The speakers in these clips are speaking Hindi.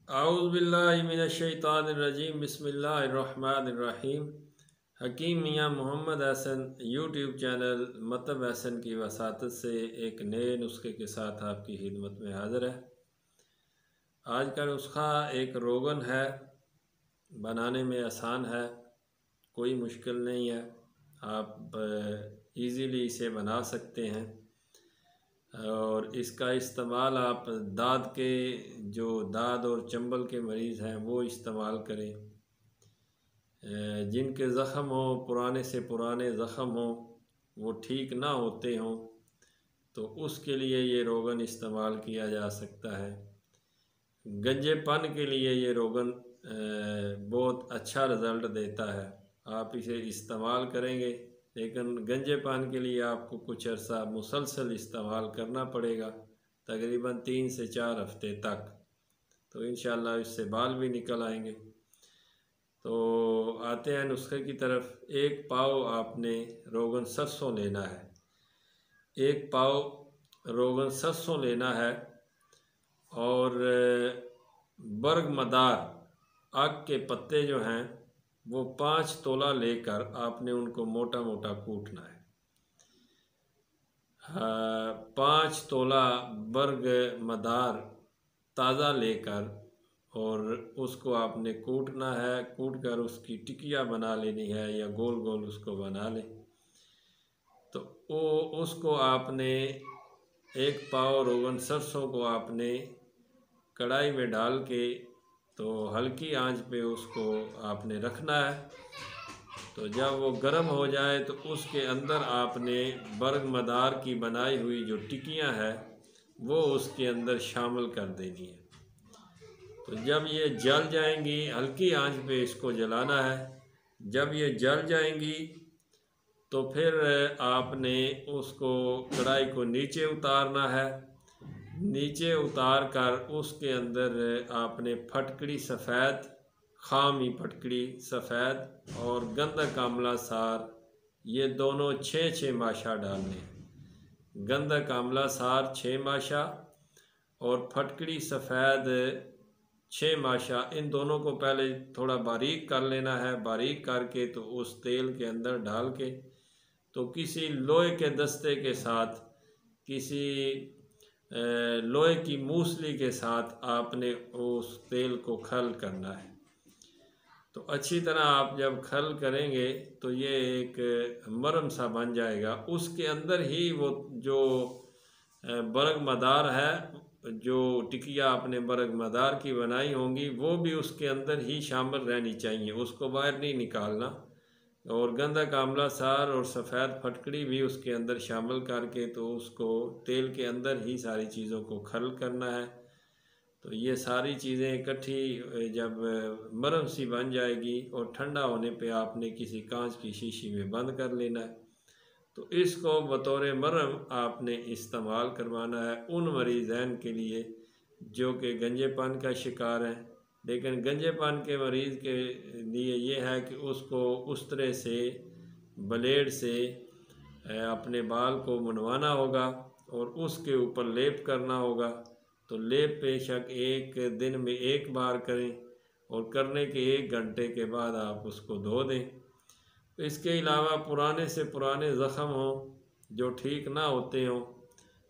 आऊज़ुबिल्लाहि मिनश्शैतानिर्रजीम बिस्मिल्लाहिर्रहमानिर्रहीम। हकीम मियाँ मोहम्मद हसन यूट्यूब चैनल मतलब हसन की वसातत से एक नए नुस्खे के साथ आपकी खिदमत में हाज़िर है। आज का नुस्खा एक रोगन है, बनाने में आसान है, कोई मुश्किल नहीं है, आप इजीली इसे बना सकते हैं। और इसका इस्तेमाल आप दाद और चंबल के मरीज़ हैं वो इस्तेमाल करें। जिनके ज़ख़म हो, पुराने से पुराने ज़ख़म हो, वो ठीक ना होते हों, तो उसके लिए ये रोगन इस्तेमाल किया जा सकता है। गंजेपन के लिए ये रोगन बहुत अच्छा रिज़ल्ट देता है। आप इसे इस्तेमाल करेंगे, लेकिन गंजेपन के लिए आपको कुछ अर्सा मुसलसल इस्तेमाल करना पड़ेगा, तकरीबन 3 से 4 हफ़्ते तक, तो इंशाअल्लाह इससे बाल भी निकल आएंगे। तो आते हैं नुस्खे की तरफ। 1 पाव आपने रोगन सरसों लेना है, 1 पाव रोगन सरसों लेना है। और बरगमदार आग के पत्ते जो हैं वो 5 तोला लेकर आपने उनको मोटा मोटा कूटना है। 5 तोला बरगमदार ताज़ा लेकर और उसको आपने कूटना है। कूट कर उसकी टिकिया बना लेनी है या गोल गोल उसको बना लें। तो उसको आपने 1 पाव रोगन सरसों को आपने कढ़ाई में डाल के तो हल्की आंच पे उसको आपने रखना है। तो जब वो गर्म हो जाए तो उसके अंदर आपने बरगमदार की बनाई हुई जो टिक्कियाँ हैं वो उसके अंदर शामिल कर देनी है। तो जब ये जल जाएंगी, हल्की आंच पे इसको जलाना है। जब ये जल जाएंगी तो फिर आपने उसको कढ़ाई को नीचे उतारना है। नीचे उतार कर उसके अंदर आपने फटकड़ी सफ़ेद, खामी फटकड़ी सफ़ेद और गंधक आंवला सार, ये दोनों 6-6 माशा डालने हैं। गंधक आंवला सार 6 माशा और फटकड़ी सफ़ेद 6 माशा, इन दोनों को पहले थोड़ा बारीक कर लेना है। बारीक करके तो उस तेल के अंदर डाल के तो किसी लोहे के दस्ते के साथ, किसी लोहे की मूसली के साथ आपने उस तेल को खल करना है। तो अच्छी तरह आप जब खल करेंगे तो ये एक मरम सा बन जाएगा। उसके अंदर ही वो जो बरगमदार है, जो टिकिया आपने बरगमदार की बनाई होंगी वो भी उसके अंदर ही शामिल रहनी चाहिए, उसको बाहर नहीं निकालना। और गंधक आंवला सार और सफ़ेद फटकड़ी भी उसके अंदर शामिल करके तो उसको तेल के अंदर ही सारी चीज़ों को खल करना है। तो ये सारी चीज़ें इकट्ठी जब मरम सी बन जाएगी और ठंडा होने पे आपने किसी कांच की शीशी में बंद कर लेना है। तो इसको बतौर मरम आपने इस्तेमाल करवाना है उन मरीज़ैन के लिए जो कि गंजेपन का शिकार हैं। लेकिन गंजेपन के मरीज़ के लिए ये है कि उसको उस तरह से ब्लेड से अपने बाल को मुंडवाना होगा और उसके ऊपर लेप करना होगा। तो लेप बेशक एक दिन में 1 बार करें और करने के 1 घंटे के बाद आप उसको धो दें। तो इसके अलावा पुराने से पुराने ज़ख़म हों जो ठीक ना होते हों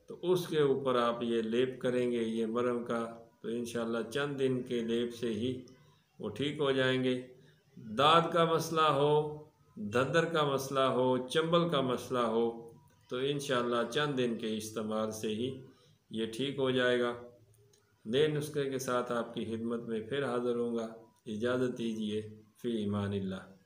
तो उसके ऊपर आप ये लेप करेंगे ये मरहम का, तो इंशाअल्लाह चंद दिन के लेप से ही वो ठीक हो जाएंगे। दाद का मसला हो, दद्दर का मसला हो, चंबल का मसला हो, तो इंशाअल्लाह चंद दिन के इस्तेमाल से ही ये ठीक हो जाएगा। नए नुस्खे के साथ आपकी खिदमत में फिर हाज़िर होऊंगा। इजाज़त दीजिए। फ़ी ईमानिल्लाह।